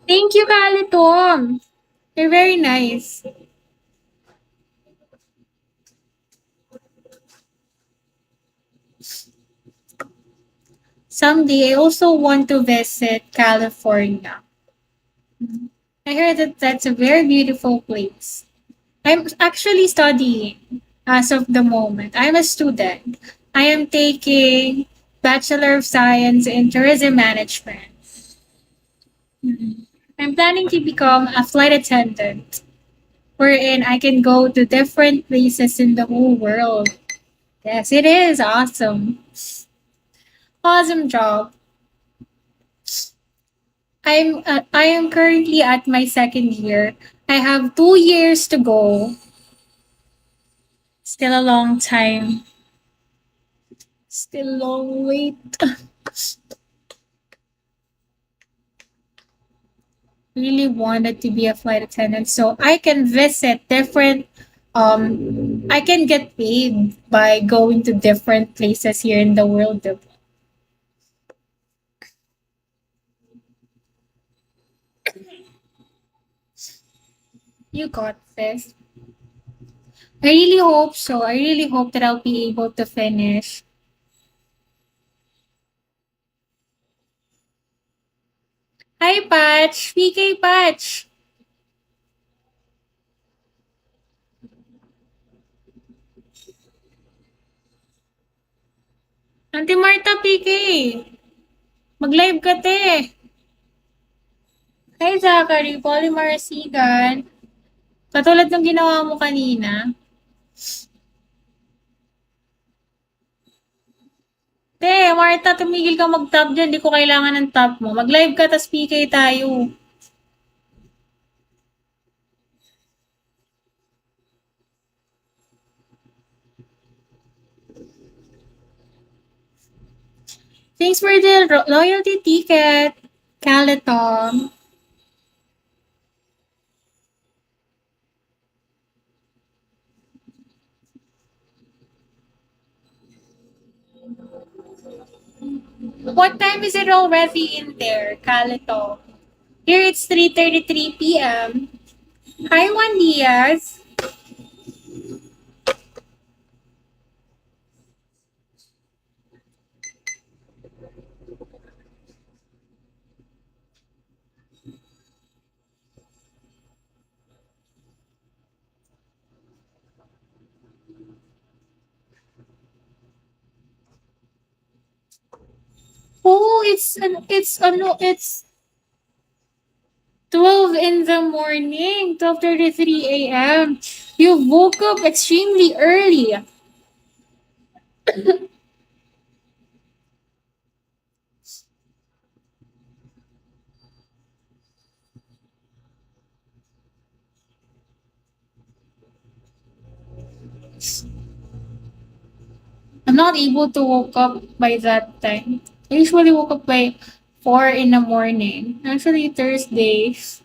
Thank you, Kalitom. You're very nice. Someday, I also want to visit California. I heard that that's a very beautiful place. I'm actually studying as of the moment. I'm a student. I am taking Bachelor of Science in Tourism Management. I'm planning to become a flight attendant, wherein I can go to different places in the whole world. Yes, it is awesome. Awesome job. I am currently at my second year. I have 2 years to go. Still a long time. Still long wait. Really wanted to be a flight attendant so I can visit different I can get paid by going to different places here in the world. You got this. I really hope so. I really hope that I'll be able to finish. Hi, Patch. PK Patch. Auntie Marta PK. Mag-live ka, te. Hi, Zachary. Polymarasigan. Katulad ng ginawa mo kanina. Te, Marta, tumigil ka mag-top dyan. Di ko kailangan ng top mo. Mag-live ka, tas PK tayo. Thanks for the loyalty ticket, Caletom. What time is it already in there, Caletom? Here it's 3:33 p.m. Hi, Juan Diaz. Oh, it's 12 in the morning, 12:33 a.m. You woke up extremely early. I'm not able to wake up by that time. I usually woke up by 4 in the morning. Actually, Thursdays.